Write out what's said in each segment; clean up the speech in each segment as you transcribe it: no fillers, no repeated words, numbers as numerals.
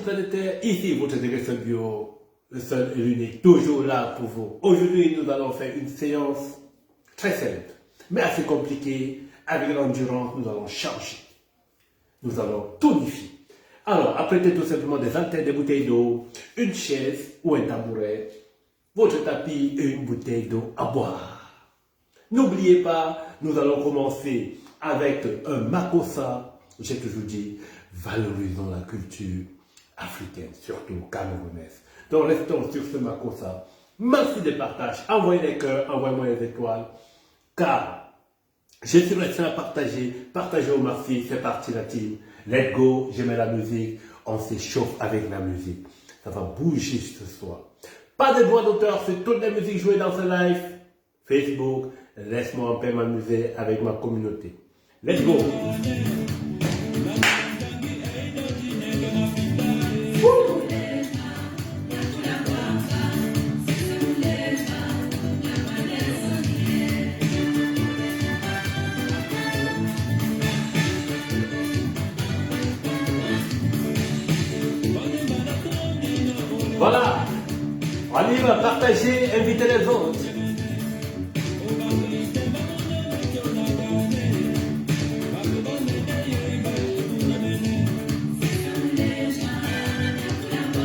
planétaire, ici votre direction bio, le seul et l'unique, toujours là pour vous. Aujourd'hui, nous allons faire une séance très simple, mais assez compliquée. Avec l'endurance, nous allons changer. Nous allons tonifier. Alors, apprêtez tout simplement des haltères, des bouteilles d'eau, une chaise ou un tabouret, votre tapis et une bouteille d'eau à boire. N'oubliez pas, nous allons commencer avec un makossa. J'ai toujours dit, valorisons la culture africaine, surtout camerounaise. Donc restons sur ce makossa. Merci des partages. Envoyez les cœurs, envoyez-moi les étoiles. Car je suis resté à partager. Partagez au merci, c'est parti la team. Let's go, j'aime la musique. On s'échauffe avec la musique. Ça va bouger ce soir. Pas de droit d'auteur sur toutes les musiques jouées dans ce live. Facebook, laisse-moi en paix m'amuser avec ma communauté. Let's go. Voilà, on y va, partager, inviter les autres.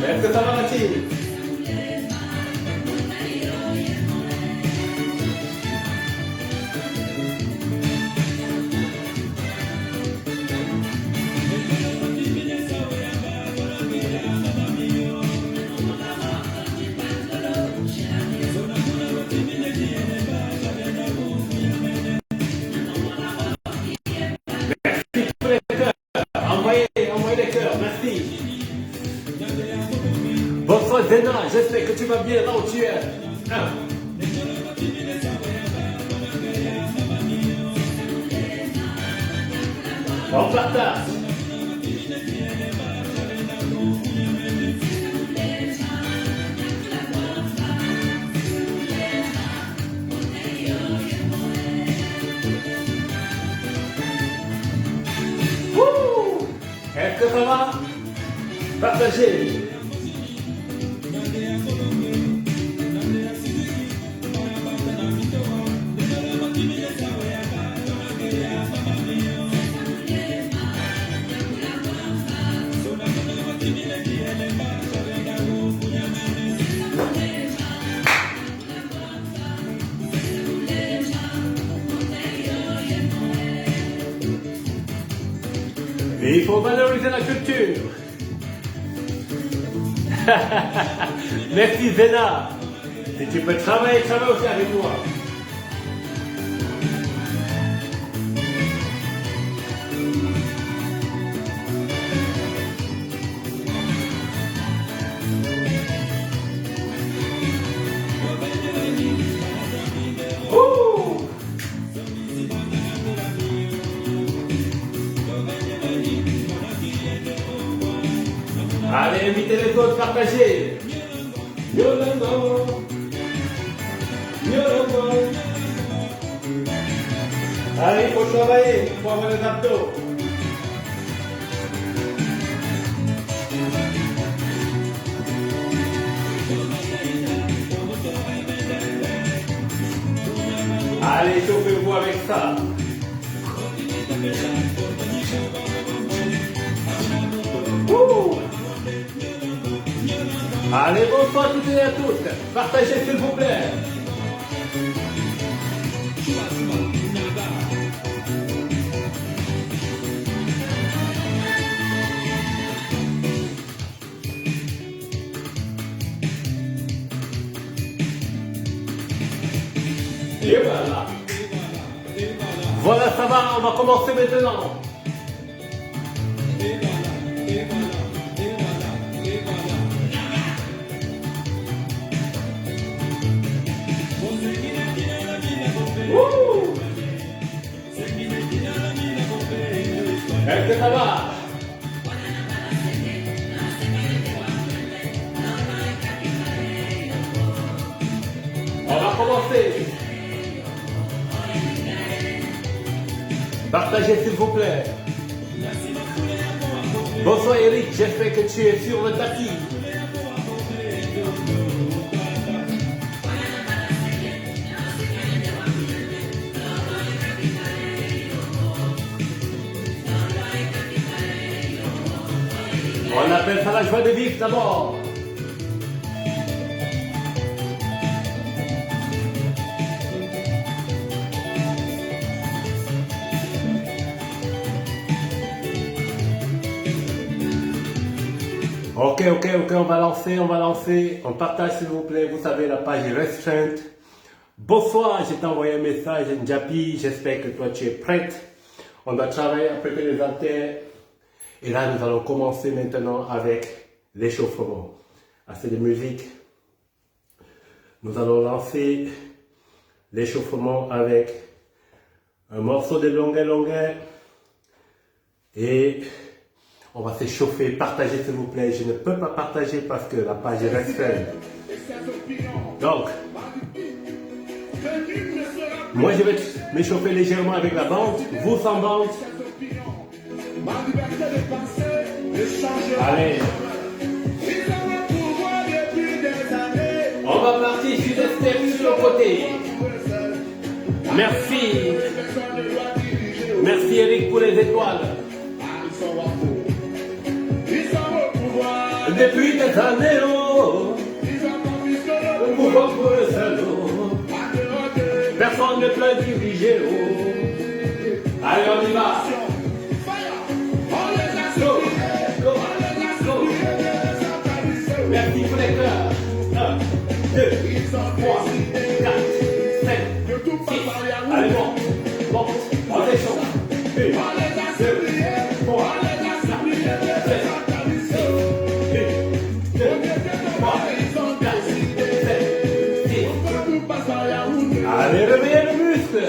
Est-ce que ça va, la team? Envoyez les cœurs, merci. Bonsoir Zena, j'espère que tu vas bien là où tu es. On partage. Est-ce que ça va? Partagez. Il faut valoriser la culture. Merci Zena. Si tu peux travailler, travaille aussi avec moi. Allez, invitez les autres, partagez. Yolanda, Yolanda. Allez, il faut travailler, il faut avoir les abdos. Allez, chauffez-vous avec ça. Allez, bonsoir à toutes et à tous. Partagez s'il vous plaît. Et voilà. Voilà, ça va, on va commencer maintenant. Est-ce que ça va? On va commencer. Partagez s'il vous plaît. Bonsoir Eric, j'espère que tu es sur le tapis. On appelle ça la joie de vivre d'abord. Ok, on va lancer. On partage s'il vous plaît, vous savez, la page est restreinte. Bonsoir, je t'ai envoyé un message, Ndjapi, j'espère que toi tu es prête. On va travailler à préparer les haltères. Et là, nous allons commencer maintenant avec l'échauffement. Assez de musique. Nous allons lancer l'échauffement avec un morceau de longueur. Et on va s'échauffer. Partagez s'il vous plaît. Je ne peux pas partager parce que la page est restreinte. Donc, moi je vais m'échauffer légèrement avec la bande. Vous sans bande. Allez. On va partir sur les steps sur le côté. Merci. Merci Eric pour les étoiles. Depuis des années, le pouvoir pour le salaud. Personne ne peut diriger. Allez, on y va. Merci pour les cœurs. 1, 2, 3, 4, 5, 6. Allez, bon, on descend. 1, 2, 3, 4, 5, 6. 1, 2, 3, 4, 5, 6. Allez, réveillez le muscle.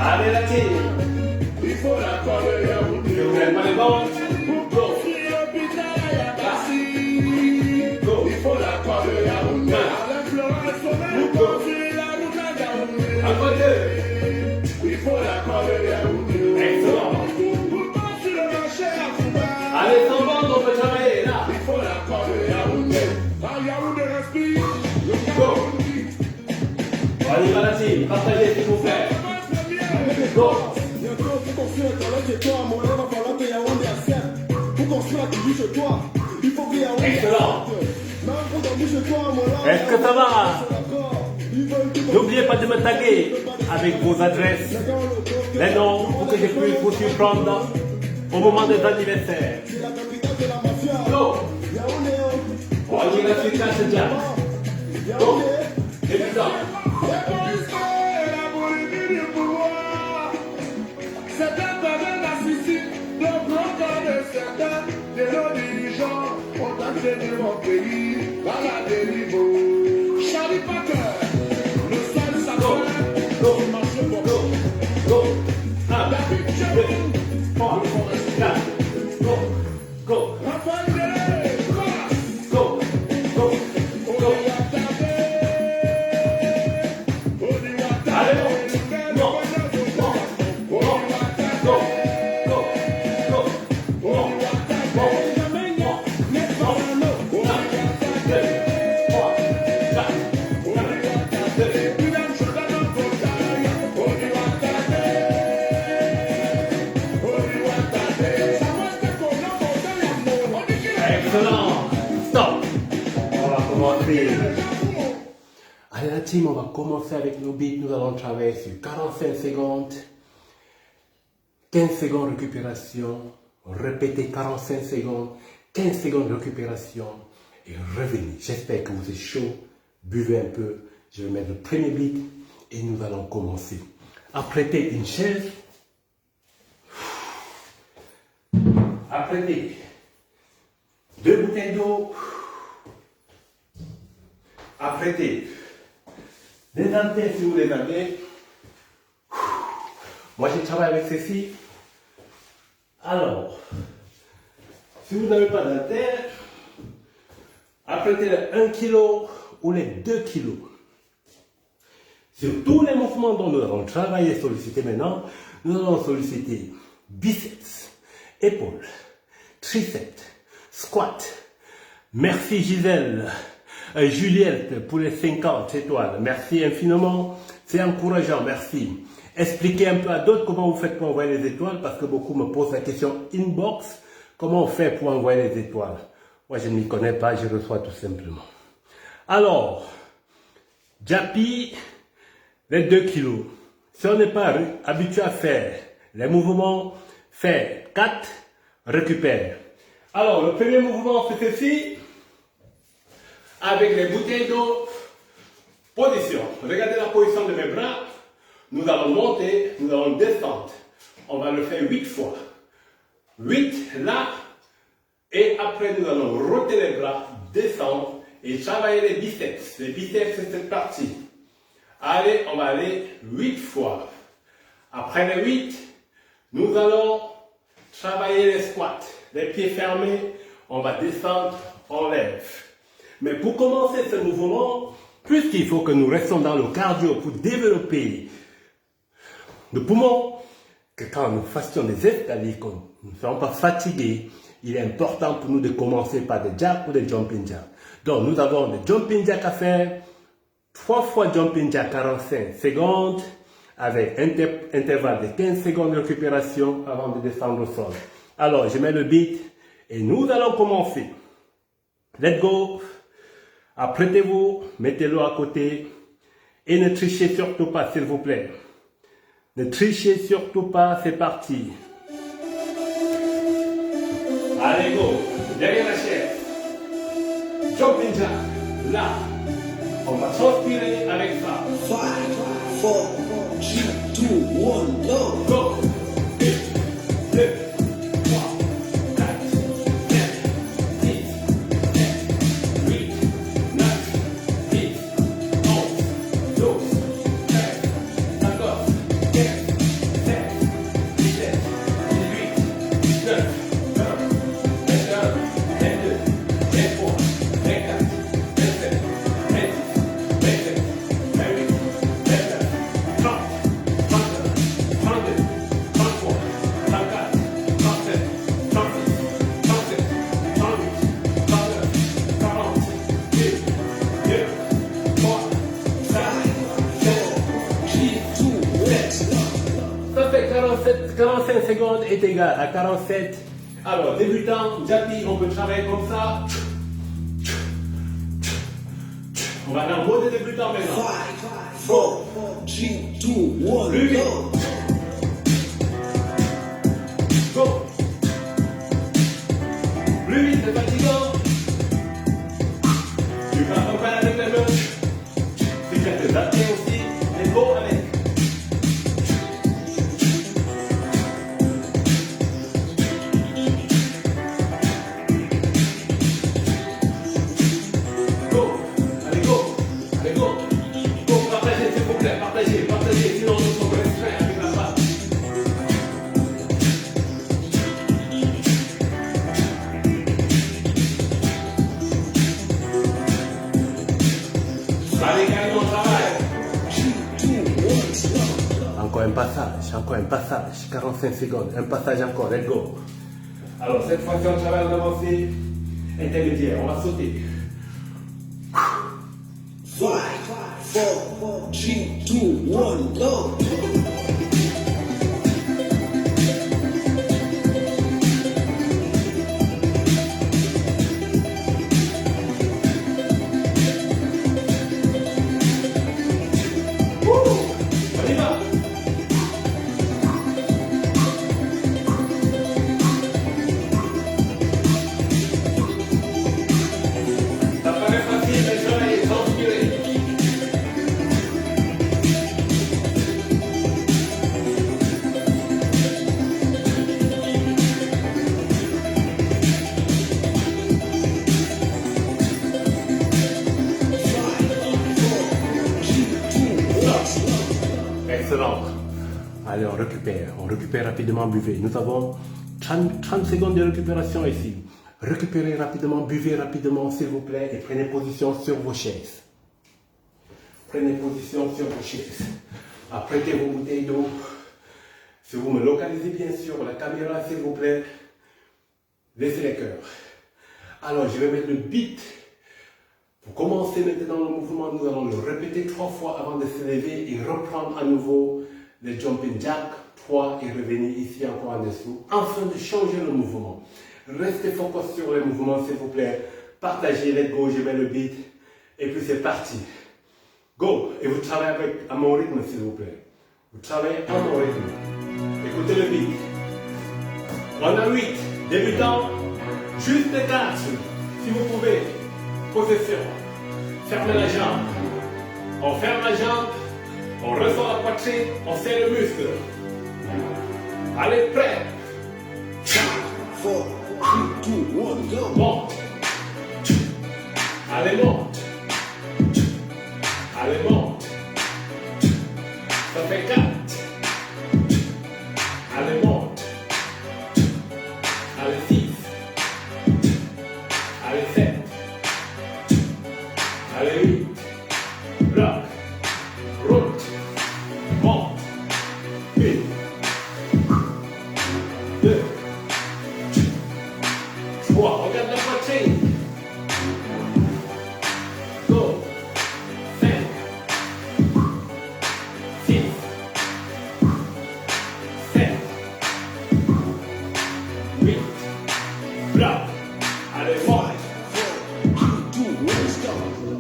Allez, la team. Il faut la coller. Je vous mets pas les bandes. Excellent. Allez, sans bande, on peut travailler là. Go. Allez, va la team, partagez s'il vous plaît. Go. Excellent. Est-ce que ça va? N'oubliez pas de me taguer avec vos adresses, les noms pour que je puisse vous surprendre au moment des anniversaires. Go. On y va sur Cash Jack. Go. Évidemment. Mon pays, dans la dérive. Charlie Parker, le seul saveur qui marche pour go. 1, 2, 3, 4, go. Raphaël Délé, go. Allez, non. Allez la team, on va commencer avec nos beats. Nous allons travailler sur 45 secondes, 15 secondes récupération, répétez 45 secondes, 15 secondes récupération et revenez. J'espère que vous êtes chaud, buvez un peu. Je vais mettre le premier beat et nous allons commencer. Apprêtez une chaise, apprêtez 2 bouteilles d'eau, apprêtez des haltères si vous les avez. Moi je travaille avec ceci. Alors, si vous n'avez pas d'haltères, apprêtez les 1 kg ou les 2 kg. Sur tous les mouvements dont nous allons travailler et solliciter maintenant, nous allons solliciter biceps, épaules, triceps, squat. Merci Gisèle, Juliette pour les 50 étoiles. Merci infiniment, c'est encourageant, merci. Expliquez un peu à d'autres comment vous faites pour envoyer les étoiles, parce que beaucoup me posent la question inbox, comment on fait pour envoyer les étoiles? Moi je ne m'y connais pas, je reçois tout simplement. Alors, Jappy, les 2 kilos. Si on n'est pas habitué à faire les mouvements, fait 4, récupère. Alors, le premier mouvement, c'est ceci. Avec les bouteilles d'eau, position. Regardez la position de mes bras. Nous allons monter, nous allons descendre. On va le faire 8 fois. 8 là. Et après, nous allons roter les bras, descendre et travailler les biceps. Les biceps, c'est cette partie. Allez, on va aller 8 fois. Après les 8, nous allons travailler les squats. Les pieds fermés, on va descendre, on lève. Mais pour commencer ce mouvement, puisqu'il faut que nous restions dans le cardio pour développer le poumon, que quand nous fassions des escaliers, que nous ne soyons pas fatigués, il est important pour nous de commencer par des jacks ou des jumping jacks. Donc nous avons des jumping jacks à faire, 3 fois jumping jack 45 secondes, avec intervalle de 15 secondes de récupération avant de descendre au sol. Alors je mets le beat et nous allons commencer. Let's go! Apprêtez-vous, mettez-le à côté et ne trichez surtout pas, s'il vous plaît. Ne trichez surtout pas, c'est parti. Allez, go. Derrière la chaise. Jumping jack. Là. On va transpirer avec ça. 5, 4, 3, 2, 1, go. Go. 1, 2, 3, 4, 5, 6, 7, 8, 9, 10, 11, 12, 13, 14, 15, 16, 17, 18, 19, 20, 21, 22, 23, 24, 27, 26, 27, 28, 29, 30, 31, 32, 33, 34, 37, 36, 37, 38, 39, 40, 1, 2, 3, 4, 5, 6, 7. Ça fait 45 secondes est égal à 47. Alors, débutant, Jappy, on peut travailler comme ça. On va dans le mode de débutant 5, maintenant. 4, 3, 2, 1, Plus vite. go. Go. Plus vite, c'est fatigant. Tu vas accompagner avec les mains. Si tu as tes abdos aussi, les go avec. Go. Allez, go. Allez, go. Go, partagez s'il vous plaît. Partagez, partagez. Sinon, nous sommes restreints avec la barre. Allez, gagnons le travail. 2, 1, slow. Encore un passage, 45 secondes, un passage encore, let's go. Alors cette fois-ci on travaille en avancée intermédiaire, on va sauter. 5, 4, 3, 2, 1, go. On y va. Ça paraît facile, mais travailler, transpirer. Excellent. Allez, on récupère rapidement, buvez. Nous avons 30 secondes de récupération ici. Récupérez rapidement, buvez rapidement, s'il vous plaît, et prenez position sur vos chaises. Prenez position sur vos chaises. Apprêtez vos bouteilles d'eau. Si vous me localisez bien sûr, la caméra, s'il vous plaît, laissez les cœurs. Alors, je vais mettre le beat. Pour commencer maintenant le mouvement, nous allons le répéter 3 fois avant de se lever et reprendre à nouveau le jumping jack 3 et revenir ici encore en dessous, afin de changer le mouvement. Restez focus sur les mouvements, s'il vous plaît. Partagez, let's go, je mets le beat. Et puis c'est parti. Go! Et vous travaillez à mon rythme, s'il vous plaît. Vous travaillez à mon rythme. Écoutez le beat. On a 8. Débutant. Juste 4. Si vous pouvez. Possession. Fermez la jambe. On ferme la jambe. On ressort la poitrine. On serre le muscle. Allez, prêt. 4, 3, 2, 1, go. Monte. Allez, monte. Allez, monte. Ça fait 4. Allez, monte. Allez, 6. Allez, 7. Allez, 8. Bloc. Route. Monte. 1. 2. 3. Regarde la poitrine. Go. 5. 6. 7. 8. Bloc. Allez, monte. 4, 3, 2, 1, stop.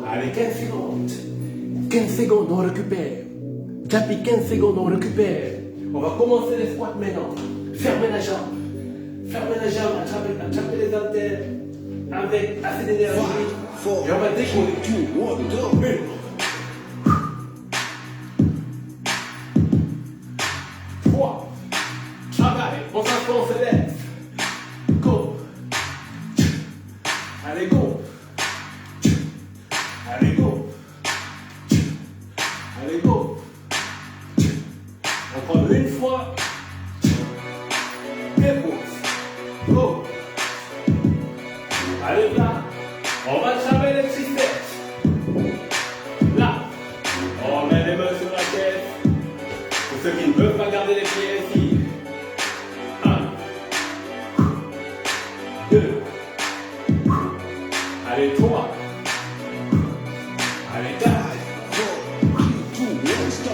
Allez, 15 secondes. 15 secondes, on récupère. Tapis 15 secondes, on récupère. On va commencer les squats maintenant. Fermez la jambe. Fermez la jambe, attrapez les haltères avec assez d'énergie. 5, 4, Et on va décoller. 2, 1, go. 1. 3. Travail. On s'assoit, on se lève. Go. Allez, go. Allez, go. Allez, go. Encore une fois. Dépose. Go. Allez, là. On va travailler les triceps. Là. On met les mains sur la tête. Pour ceux qui ne peuvent pas garder les pieds ici. 1. 2. Allez, 3. Allez, 4. 4, 3, 2, 1, stop.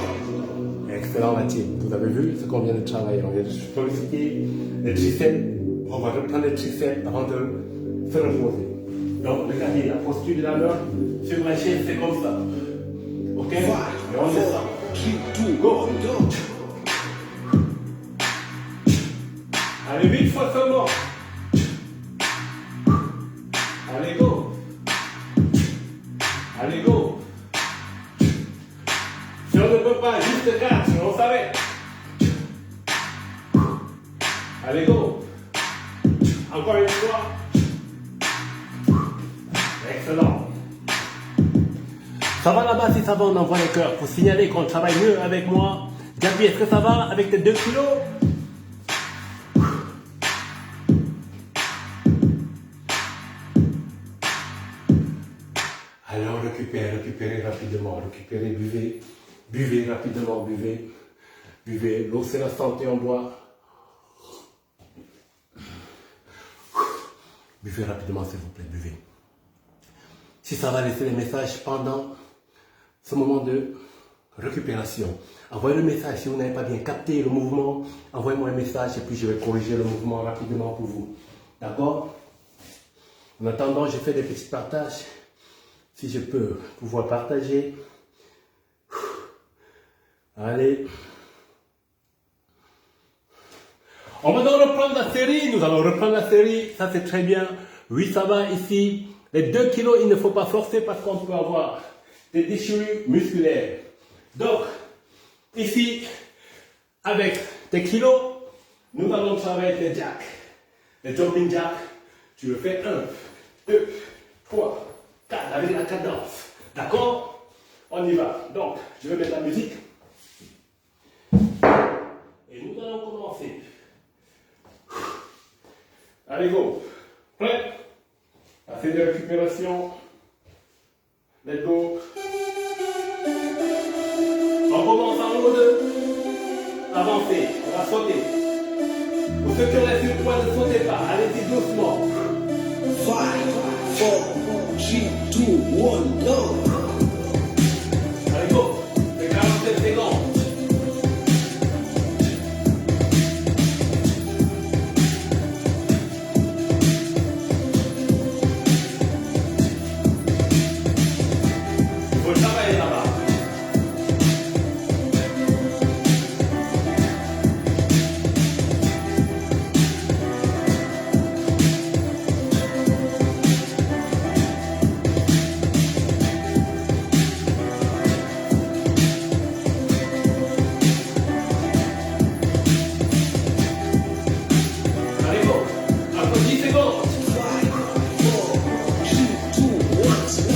Excellent la team. Vous avez vu ce qu'on vient de travailler. On vient de solliciter les triceps. On va reprendre les triceps avant de se reposer. Donc, regardez la posture de la main sur la chaise, c'est comme ça. Ok? 5, Et on 4, descend. 3, 2, 1, go. Allez, 8 fois seulement. Allez, go. Allez, go. Si on ne peut pas, juste 4, on s'arrête. Allez, go. Encore une fois. Excellent. Ça va là-bas, si ça va, on envoie le cœur pour signaler qu'on travaille mieux avec moi. Gabi, est-ce que ça va avec tes 2 kilos? Alors, récupérez rapidement, buvez rapidement, buvez. L'eau, c'est la santé, on boit. Buvez rapidement, s'il vous plaît, buvez. Si ça va, laisser les messages pendant ce moment de récupération. Envoyez le message si vous n'avez pas bien capté le mouvement. Envoyez-moi un message et puis je vais corriger le mouvement rapidement pour vous. D'accord? En attendant, je fais des petits partages. Si je peux pouvoir partager. Allez. On va donc reprendre la série. Nous allons reprendre la série. Ça, c'est très bien. Oui, ça va ici. Les 2 kilos, il ne faut pas forcer parce qu'on peut avoir des déchirures musculaires. Donc, ici, avec tes kilos, nous allons travailler les jacks. Les jumping jacks. Tu le fais 1, 2, 3, 4 avec la cadence. D'accord? On y va. Donc, je vais mettre la musique. Et nous allons commencer. Allez, go. Prêt? Assez de récupération. Let's go. On commence en mode avancé. commencer. On va sauter. Pour ceux qui ont laissé le poids, ne sautez pas. Allez-y doucement. 5, 4, 3, 2, 1, go. Allez, go. C'est 47 secondes. Il faut travailler là-bas. Allez, go. Encore 10 secondes. 5, 4, 3, 2,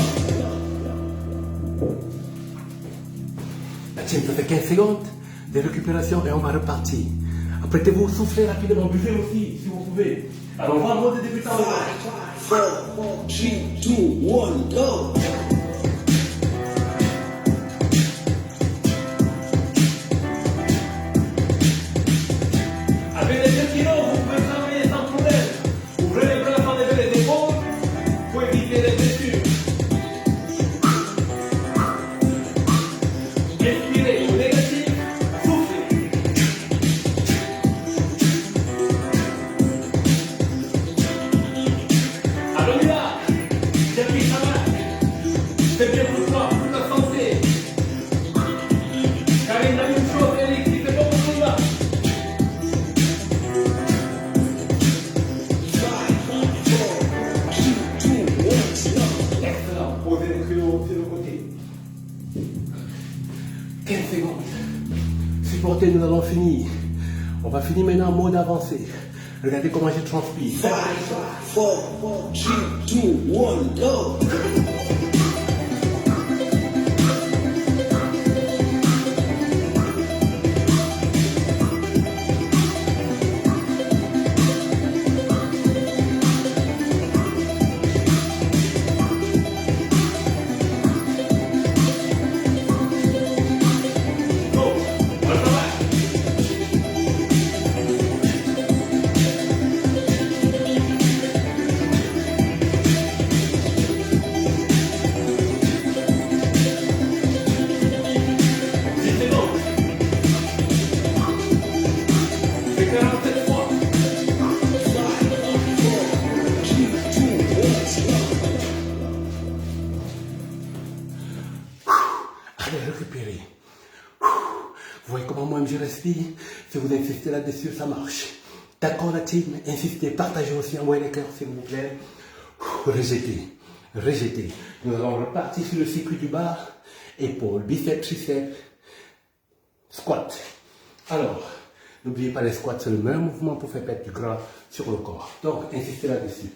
1, La team, ça fait 15 secondes de récupération et on va repartir. Apprêtez-vous, soufflez rapidement, buvez aussi si vous pouvez. Alors on va en mode débutant. 5, 4, 3, 2, 1, go. Avec les 2 kilos, vous pouvez travailler sans problème. Ouvrez les bras, enlevez les épaules pour éviter les blessures. Inspirez au négatif, soufflez. Alors on y va. J'ai pris ça va. C'est bien pour toi, pour ta santé. Karine, la même chose, Eric, si c'est bon pour toi. 5, 4, 3, 2, 1, go. Excellent. Posez les cruaux sur le côté. 15 secondes. Supportez, nous allons finir. On va finir maintenant en mode avancé. Regardez comment je transpire. 5, 4, 3, 2, 1, go. Go. On travaille. C'est bon. C'est 47 fois. 5, 4, 3, 2, 1, go. Allez, récupérer. Vous voyez comment moi-même je respire? Si vous insistez là-dessus, ça marche. D'accord la team? Insistez, partagez aussi, envoyez les cœurs s'il vous plaît. Rejetez, rejetez. Nous allons repartir sur le circuit du bas. Épaules, biceps, triceps, squat. Alors, n'oubliez pas les squats, c'est le meilleur mouvement pour faire perdre du gras sur le corps. Donc, insistez là-dessus.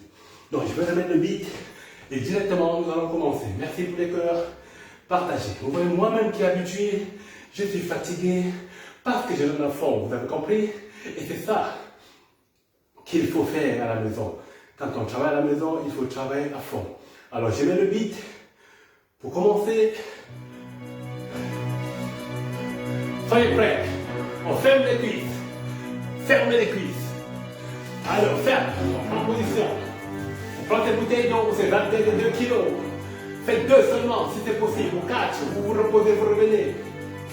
Donc, je vais remettre le beat et directement, nous allons commencer. Merci pour les cœurs. Partagez. Vous voyez, moi-même qui est habitué, je suis fatigué parce que je donne à fond. Vous avez compris? Et c'est ça qu'il faut faire à la maison. Quand on travaille à la maison, il faut travailler à fond. Alors, je mets le beat. Pour commencer, soyez prêts. On ferme les cuisses. Fermez les cuisses. Alors, ferme. On prend position. On prend cette bouteille d'eau, c'est 22 kilos. Faites 2 seulement, si c'est possible, ou 4. Vous vous reposez, vous revenez.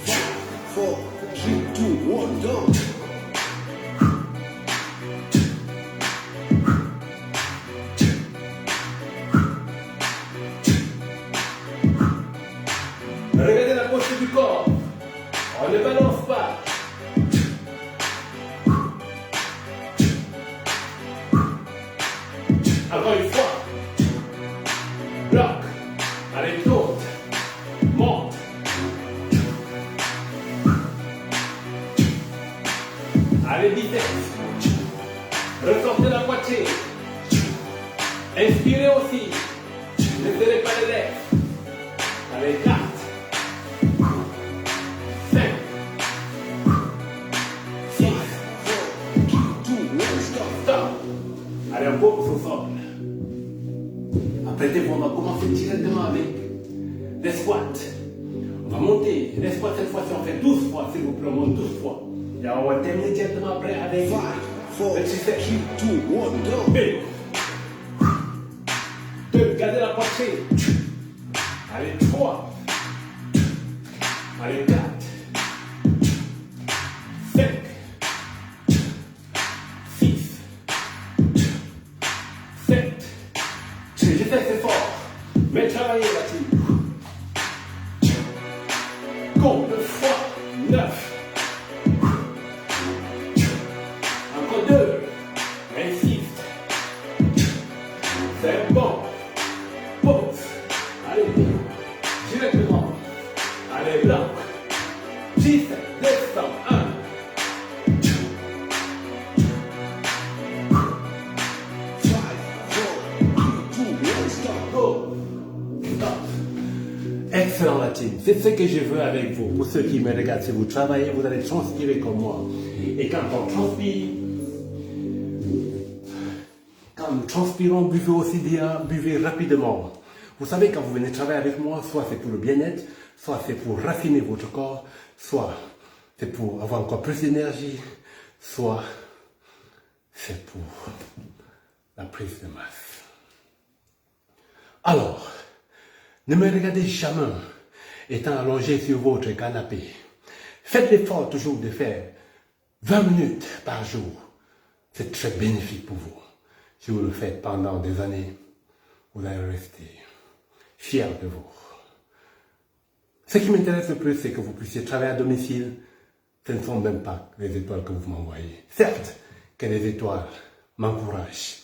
5, 4, 3, 2, 1, go. Regardez la posture du corps. On ne balance pas. Encore une fois. Bloc. Allez, tourne. Monte. Allez, biceps. Ressortez la moitié. Inspirez aussi. Ne serrez pas les lèvres. Allez, 4. 5. 6. 2, 1, stop. Stop. Allez, on pose au sol. Apprêtez-vous, on va commencer directement avec des squats. On va monter. Les squats, cette fois-ci, on fait 12 fois, s'il vous plaît, on monte 12 fois. Et on va terminer directement après avec 5, 4, 3, 2, 1, go. 2, gardez la poitrine. Allez, 3. Allez, 4. 5. 6. 7. Je fais c'est fort. Mais travaillez là-dessus. Compte 9 fois. 9. Encore 2. 26. C'est bon. Pause. Allez, directement. Allez, bloc. 10, descend. 1. 5, 4, 3, 2, 1, stop. Go. Stop. Excellent la team. C'est ce que je veux avec vous. Pour ceux qui me regardent, si vous travaillez, vous allez transpirer comme moi. Et quand on transpire, quand nous transpirons, buvez aussi bien, buvez rapidement. Vous savez, quand vous venez travailler avec moi, soit c'est pour le bien-être, soit c'est pour raffiner votre corps, soit c'est pour avoir encore plus d'énergie, soit c'est pour la prise de masse. Alors, ne me regardez jamais étant allongé sur votre canapé. Faites l'effort toujours de faire 20 minutes par jour. C'est très bénéfique pour vous. Si vous le faites pendant des années, vous allez rester fier de vous. Ce qui m'intéresse le plus, c'est que vous puissiez travailler à domicile. Ce ne sont même pas les étoiles que vous m'envoyez. Certes, que les étoiles m'encouragent,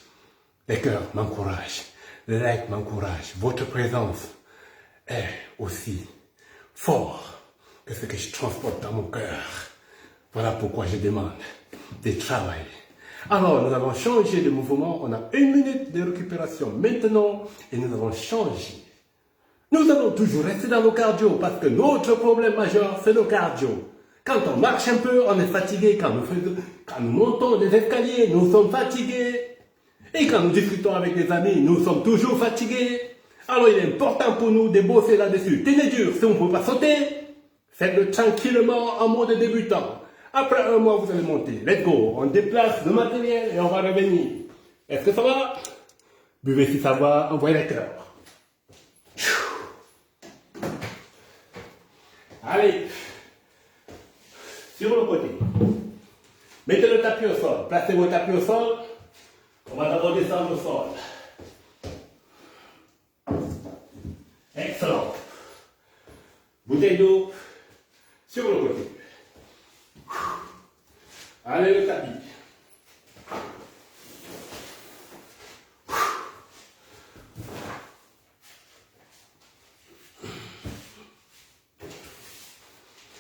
les cœurs m'encouragent, les likes m'encouragent, votre présence est aussi fort que ce que je transporte dans mon cœur. Voilà pourquoi je demande de travailler. Alors, nous allons changer de mouvement. On a 1 minute de récupération maintenant et nous allons changer. Nous allons toujours rester dans le cardio parce que notre problème majeur, c'est le cardio. Quand on marche un peu, on est fatigué. Quand nous montons des escaliers, nous sommes fatigués. Et quand nous discutons avec des amis, nous sommes toujours fatigués. Alors, il est important pour nous de bosser là-dessus. Tenez dur, si on ne peut pas sauter, faites-le tranquillement en mode débutant. Après 1 mois, vous allez monter. Let's go. On déplace le matériel et on va revenir. Est-ce que ça va? Buvez si ça va, envoyez les cœurs. Allez. Sur le côté. Mettez le tapis au sol. Placez vos tapis au sol. On va d'abord descendre au sol. Excellent. Bouteille d'eau sur le côté. Allez, le tapis.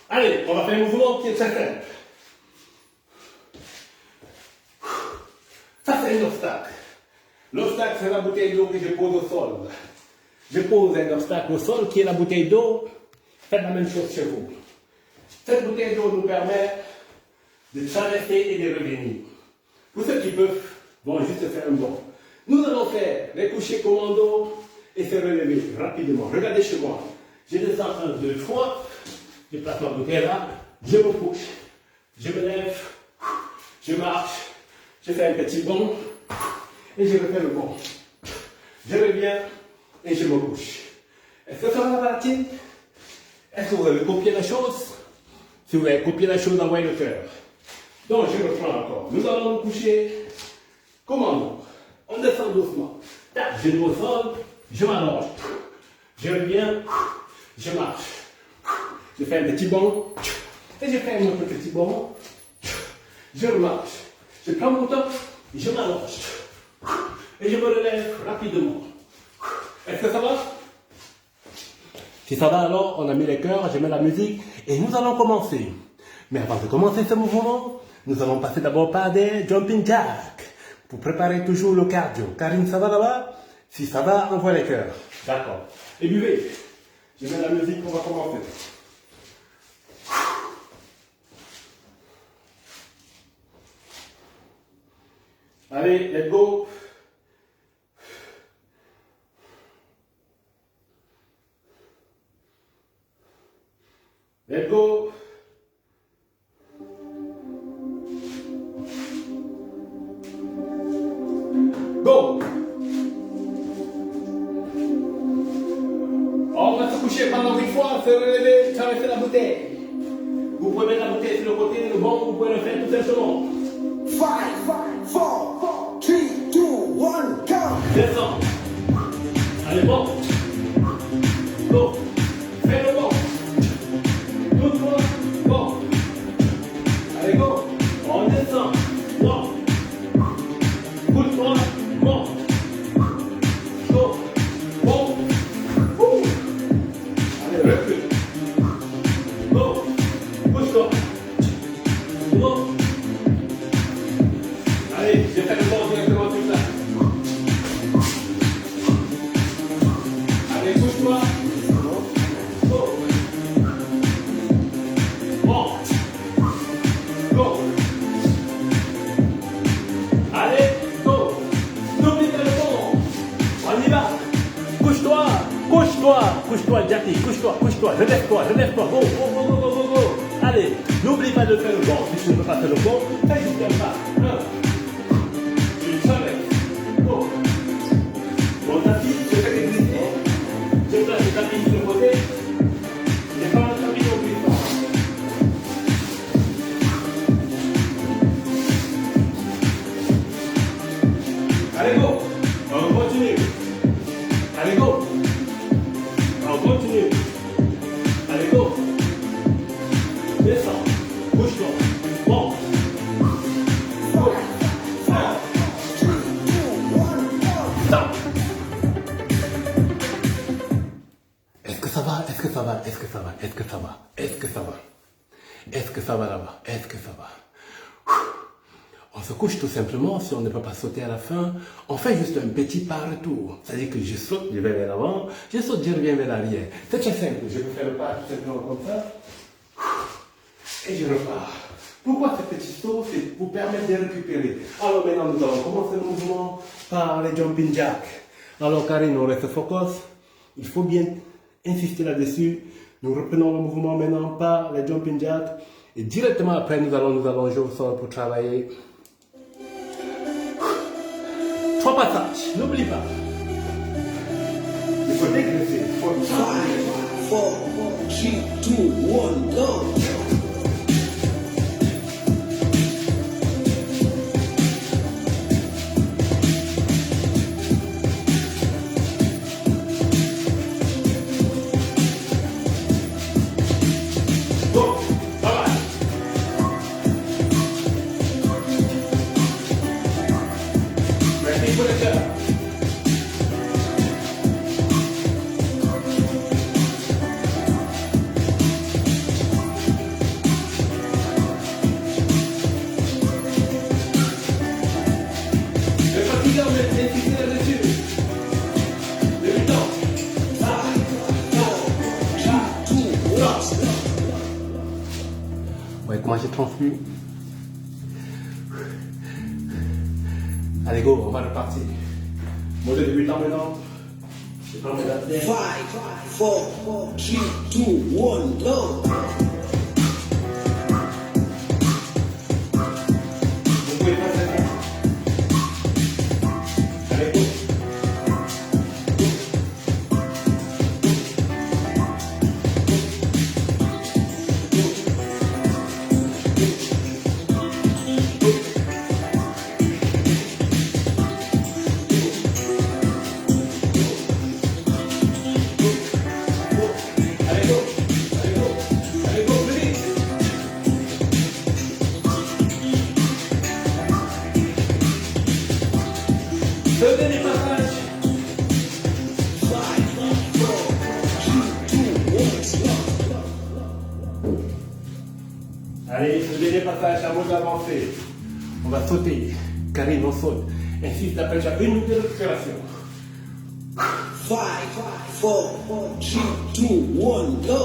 Allez, on va faire un mouvement qui est très simple. Ça, c'est un obstacle. L'obstacle, c'est la bouteille d'eau que je pose au sol. Je pose un obstacle au sol qui est la bouteille d'eau. Faites la même chose chez vous. Cette bouteille d'eau nous permet de traverser et de revenir. Pour ceux qui peuvent, vont juste faire un bond. Nous allons faire les couchers commando et se relever rapidement. Regardez chez moi. Je descends 1, 2 fois. Je place ma bouteille là. Je me couche. Je me lève. Je marche. Je fais un petit bond. Et je refais le bond. Je reviens et je me couche. Est-ce que ça va la partie? Est-ce que vous avez copié la chose? Si vous avez copié la chose, envoyez le cœur. Donc, je reprends encore. Nous allons nous coucher. Commando. On descend doucement. Tac, je me au sol. Je m'allonge. Je reviens. Je marche. Je fais un petit bond. Et je fais un autre petit bond. Je remarche. Je prends mon temps. Je m'allonge. Et je me relève rapidement. Est-ce que ça va? Si ça va alors, on a mis les cœurs, je mets la musique et nous allons commencer. Mais avant de commencer ce mouvement, nous allons passer d'abord par des jumping jacks pour préparer toujours le cardio. Karine, ça va là-bas? Si ça va, envoie les cœurs. D'accord. Et buvez. Je mets la musique, on va commencer. Allez, let's go. Let's go. encore une fois, se relever, traverser la bouteille. Vous pouvez mettre la bouteille sur le côté, le banc, vous pouvez le faire tout simplement. 5, 4, 3, 2, 1, go! Descends. Allez, bon. Go. Fais le bon. Tout droit. Bon. Allez, go. On descend. Bon. Tout droit. Bon. Go. Bon. Allez, recule. Go. Pousse-toi. Go. Allez, je fais le bon directement tout ça. Allez, pousse-toi. Go. Bon. Go. Allez, go. N'oublie pas le bon. On y va. Couche-toi. Couche-toi. Couche-toi, Jackie. Couche-toi. Couche-toi. Relève-toi. Relève-toi. Go, go, go, go, go, go, go. Allez, n'oublie pas de faire le bon. Si tu ne peux pas faire le bon, fais juste un pas. Tu traverses. Go. Bon tapis, je fais des glissements. Je place le tapis sur le côté. Je prends le tapis au glissement. Allez, go. On continue. Allez, go. On continue. Allez, go. Descends. Bouge-toi. Bon. Go. Stop. Est-ce que ça va? Est-ce que ça va? Est-ce que ça va? Est-ce que ça va? Est-ce que ça va? Est-ce que ça va là-bas? Est-ce que ça va? On se couche tout simplement, si on ne peut pas sauter à la fin, on fait juste un petit pas retour. C'est-à-dire que je saute, je vais vers l'avant, je saute, je reviens vers l'arrière. C'est très simple, je peux faire le pas tout simplement comme ça, et je repars. Pourquoi ce petit saut? C'est pour permettre de récupérer. Alors maintenant, nous allons commencer le mouvement par les jumping jacks. Alors Karine, on reste focus, il faut bien insister là-dessus. Nous reprenons le mouvement maintenant par les jumping jacks, et directement après, nous allons nous allonger au sol pour travailler. 3 passages, n'oublie pas. Il faut dégraisser, il faut 5, 4, 3, 2, 1, go! go, bye bye. Ready for the jump. Le fatigant, mais insister là-dessus. Débutant. 5, 4, 3, 2, 1. Ouais, comment j'ai transmis. Allez, go, on va repartir. Mode débutant maintenant. Je prends mes abdos. 5, 4, 3, 2, 1, go! Vous pouvez pas faire ça. Allez, go. Allez, go. Allez, go. Allez, go, plus vite. Le dernier passage. 5, 4, 3, 2, 1, go! Allez, le dernier passage, à vous d'avancer. On va sauter. Karine, on saute. Insiste, après chaque une minute de respiration. 5, 4, 3, 2, 1, go!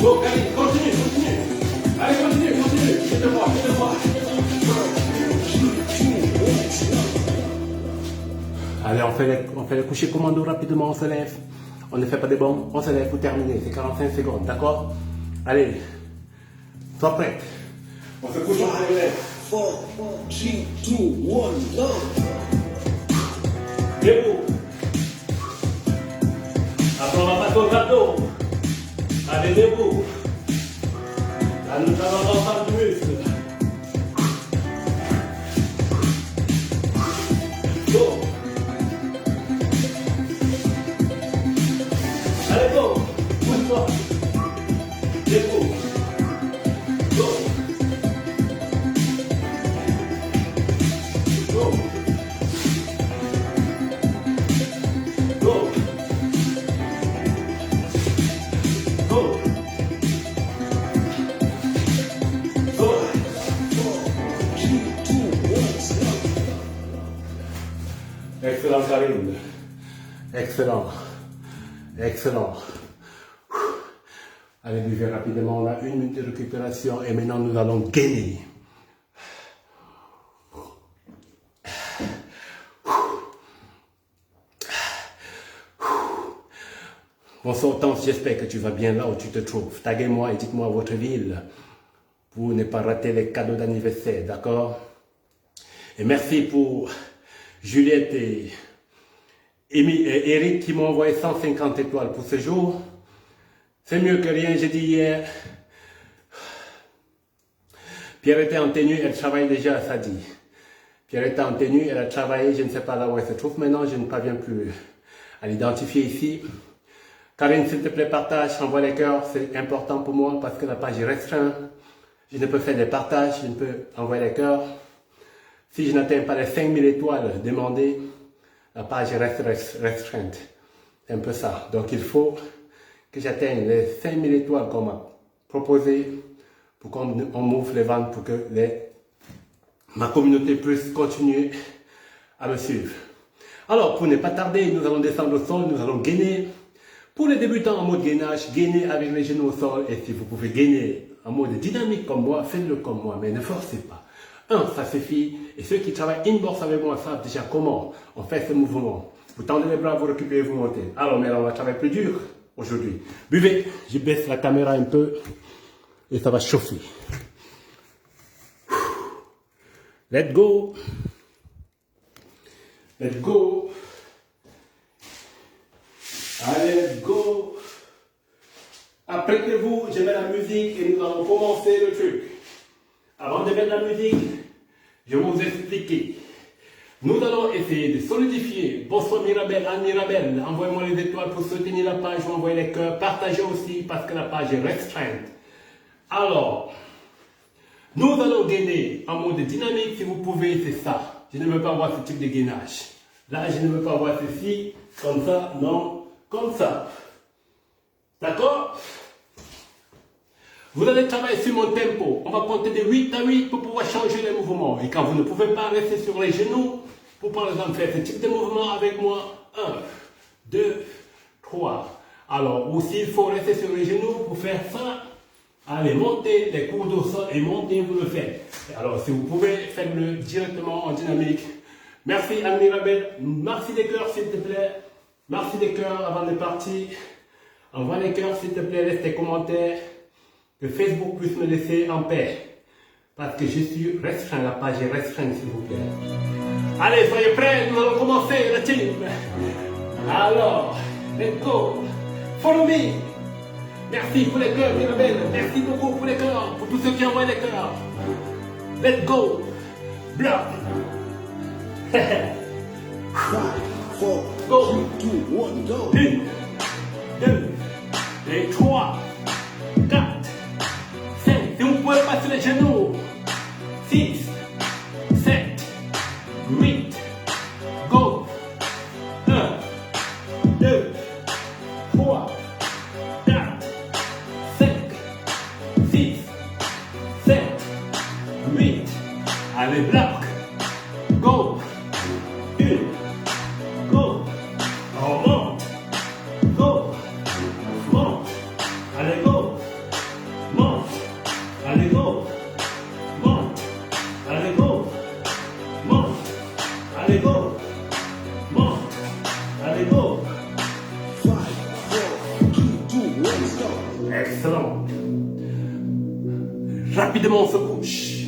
Go, allez, continue, continue. Allez, continue, continue. Je te vois, je te vois. Allez, on fait le coucher commando rapidement, on se lève. On ne fait pas des bombes, on se lève pour terminer. C'est 45 secondes, d'accord? Allez, sois prête. On se couche, on se lève. 4, 3, 2, 1, go. Debout. Après, on va passer au gâteau. Allez, debout. Là, nous allons ensemble du muscle. Go. Allez, go. Pousse-toi. Debout. Go. Go. Go. Go. Go. 4, 3, 2, 1, go. Excellent, Karine. Excellent. Excellent. Allez, buvez rapidement. On a 1 minute de récupération et maintenant nous allons gainer. Bonsoir, Tance, j'espère que tu vas bien là où tu te trouves. Taguez-moi et dites-moi votre ville pour ne pas rater les cadeaux d'anniversaire, d'accord? Et merci pour Juliette et Eric qui m'ont envoyé 150 étoiles pour ce jour. C'est mieux que rien, j'ai dit hier. Pierre était en tenue, elle travaille déjà, ça dit. Pierre était en tenue, elle a travaillé, je ne sais pas là où elle se trouve maintenant, je ne parviens plus à l'identifier ici. Karine, s'il te plaît, partage, envoie les cœurs, c'est important pour moi parce que la page est restreinte. Je ne peux faire des partages, je ne peux envoyer les cœurs. Si je n'atteins pas les 5000 étoiles demandées, la page reste restreinte. C'est un peu ça. Donc il faut que j'atteigne les 5000 étoiles qu'on m'a proposé pour qu'on m'ouvre les ventes pour que ma communauté puisse continuer à me suivre. Alors, pour ne pas tarder, nous allons descendre au sol, nous allons gainer. Pour les débutants en mode gainage, gainez avec les genoux au sol. Et si vous pouvez gainer en mode dynamique comme moi, faites-le comme moi, mais ne forcez pas. Ça suffit. Et ceux qui travaillent in-box avec moi savent déjà comment on fait ce mouvement. Vous tendez les bras, vous récupérez, vous montez. Alors, mais là, on va travailler plus dur aujourd'hui. Buvez. Je baisse la caméra un peu et ça va chauffer. Let's go. Let's go. Allez, let's go. Apprêtez-vous, je mets la musique et nous allons commencer le truc. Avant de mettre la musique, je vais vous expliquer. Nous allons essayer de solidifier. Bonsoir Mirabel, Anne Mirabel. Envoyez-moi les étoiles pour soutenir la page, vous envoyez les cœurs. Partagez aussi parce que la page est restreinte. Alors, nous allons gainer en mode dynamique si vous pouvez, c'est ça. Je ne veux pas voir ce type de gainage. Là, je ne veux pas voir ceci, comme ça, non, comme ça. D'accord? Vous allez travailler sur mon tempo. On va compter de 8 à 8 pour pouvoir changer les mouvements. Et quand vous ne pouvez pas rester sur les genoux, pour par exemple faire ce type de mouvement avec moi, 1, 2, 3. Alors, ou s'il faut rester sur les genoux pour faire ça, allez, montez les coudes au sol et montez, vous le faites. Alors, si vous pouvez, faites-le directement en dynamique. Merci Anne Mirabel. Merci des cœurs, s'il te plaît. Merci des cœurs avant de partir. Envoie les cœurs, s'il te plaît, laisse tes commentaires. Que Facebook puisse me laisser en paix. Parce que je suis restreint, la page est restreinte, s'il vous plaît. Allez, soyez prêts, nous allons commencer, la team. Alors, let's go. Follow me. Merci pour les cœurs, Mirabel. Merci beaucoup pour les cœurs, pour tous ceux qui envoient les cœurs. Let's go. Bloc. 5, 4, Go. 3, 2, 1, go. 1, 2, et 3, 4, 5. Si vous pouvez passer les genoux. 6, 7, 8. Go. 1, 2, 3, 4, 5, 6, 7, 8. Allez, bloc. Go. 1. Go. On monte. Go. Monte. Allez, go. Rapidement, on se couche.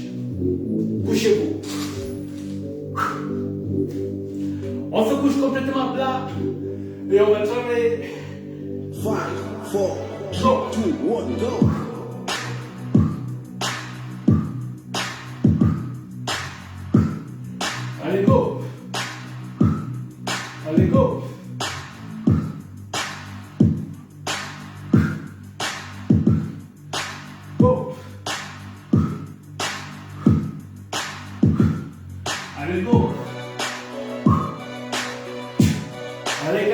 Couchez-vous. On se couche complètement plat. Et on va travailler. 5, 4, 3, 2, 1, go. Allez, go. Allez, go. Go. Allez, go.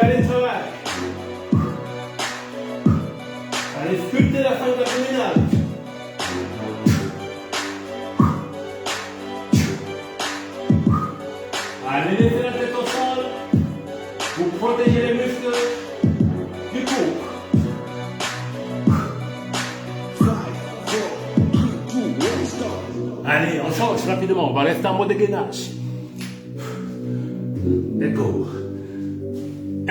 Allez, travail. Allez, sculpter la fente abdominale. Allez, laissez la tête au sol. Vous protégez les muscles du cou. 5, 4, 3, 2, 1, stop. Allez, on change rapidement. On va rester en mode gainage. Let's go.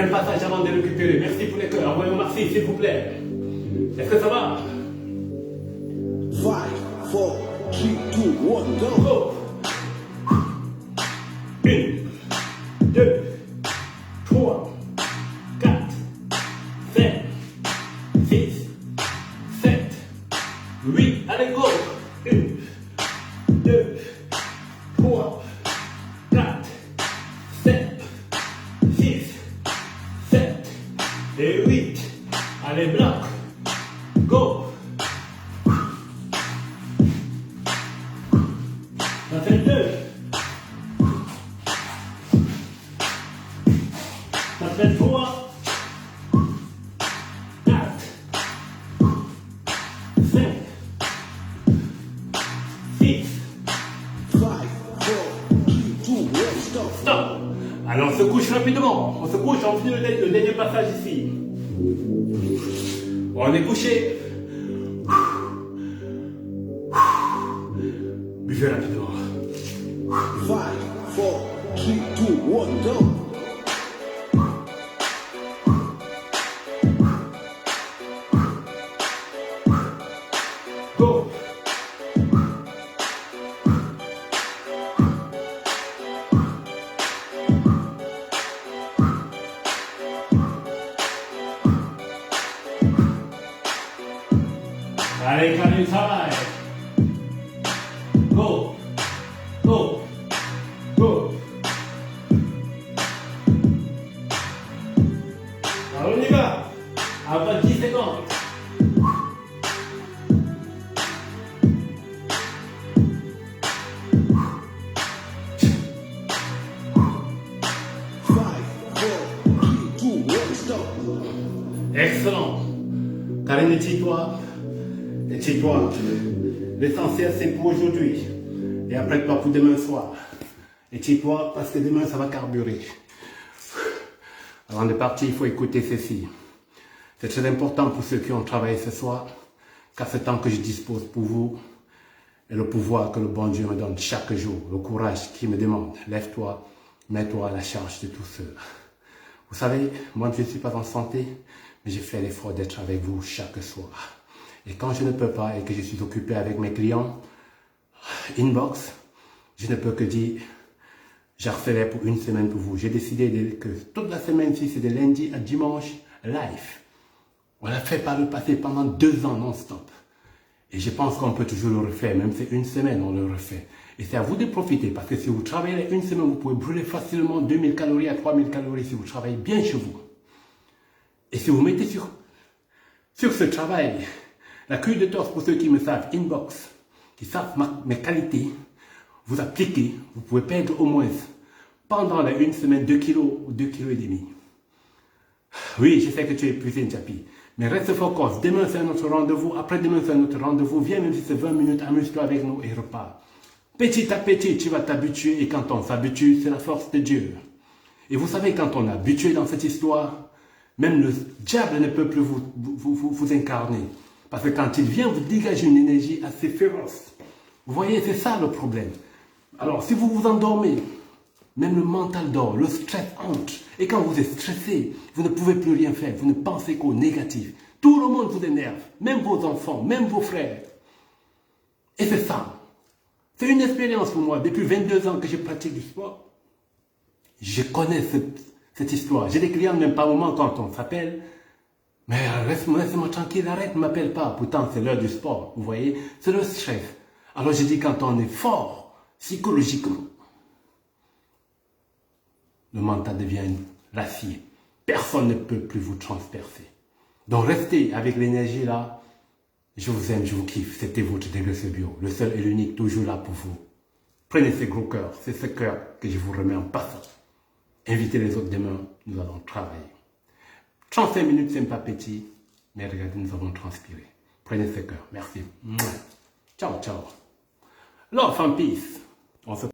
Un passage avant de récupérer. Merci pour les cœurs. Envoyez-moi merci, s'il vous plaît. Est-ce que ça va? 5, 4, 3, 2, 1, go. Go. 1, 2, 3, 4, 5, 6, 7, 8. Allez, go. 1, 2, 3, 4, 5, 6, 7 et 8. Allez, bloc. Go. Ça fait 2. Ça fait 3. 4. 5. 6. 5, 4, 3, 2, 1, stop. Stop. Alors on se couche rapidement. On se couche, on finit le dernier passage ici. On est couché. Buvez rapidement. 5, 4, 3, 2, 1, go. Go. Allez, calme, travail. Go. Go. Go. Alors on y va. Après 10 secondes. Excellent. Karine, étire-toi. Étire-toi. L'essentiel, c'est pour aujourd'hui. Et après, pas pour demain soir. Étire-toi parce que demain, ça va carburer. Avant de partir, il faut écouter ceci. C'est très important pour ceux qui ont travaillé ce soir, car ce temps que je dispose pour vous et le pouvoir que le bon Dieu me donne chaque jour, le courage qu'il me demande. Lève-toi, mets-toi à la charge de tous ceux. Vous savez, moi je ne suis pas en santé, mais j'ai fait l'effort d'être avec vous chaque soir. Et quand je ne peux pas et que je suis occupé avec mes clients, inbox, je ne peux que dire, je referai pour une semaine pour vous. J'ai décidé que toute la semaine, si c'est de lundi à dimanche, live. On l'a fait par le passé pendant 2 ans non-stop. Et je pense qu'on peut toujours le refaire, même si c'est une semaine, on le refait. Et c'est à vous de profiter, parce que si vous travaillez une semaine, vous pouvez brûler facilement 2000 calories à 3000 calories si vous travaillez bien chez vous. Et si vous mettez sur ce travail, la cuir de torse pour ceux qui me savent, inbox, qui savent mes qualités, vous appliquez, vous pouvez perdre au moins, pendant la une semaine, 2 kilos ou 2,5 kg. Oui, je sais que tu es épuisé, Nchapi. Mais reste focus. Demain, c'est un autre rendez-vous. Après-demain, c'est un autre rendez-vous. Viens, même si c'est 20 minutes, amuse-toi avec nous et repars. Petit à petit, tu vas t'habituer. Et quand on s'habitue, c'est la force de Dieu. Et vous savez, quand on est habitué dans cette histoire, même le diable ne peut plus vous incarner. Parce que quand il vient, vous dégagez une énergie assez féroce. Vous voyez, c'est ça le problème. Alors, si vous vous endormez, même le mental dort, le stress entre. Et quand vous êtes stressé, vous ne pouvez plus rien faire. Vous ne pensez qu'au négatif. Tout le monde vous énerve. Même vos enfants, même vos frères. Et c'est ça. C'est une expérience pour moi. Depuis 22 ans que je pratique du sport, je connais cette histoire. J'ai des clients même par moment quand on s'appelle. Mais laisse-moi tranquille, arrête, ne m'appelle pas. Pourtant, c'est l'heure du sport, vous voyez. C'est le stress. Alors je dis, quand on est fort, psychologiquement, le mental devient l'acier. Personne ne peut plus vous transpercer. Donc restez avec l'énergie là. Je vous aime, je vous kiffe. C'était votre Dégraisseur Bio. Le seul et l'unique, toujours là pour vous. Prenez ce gros cœur. C'est ce cœur que je vous remets en passant. Invitez les autres demain. Nous allons travailler. 35 minutes, c'est pas petit. Mais regardez, nous avons transpiré. Prenez ce cœur. Merci. Ciao, ciao. Love and peace. On se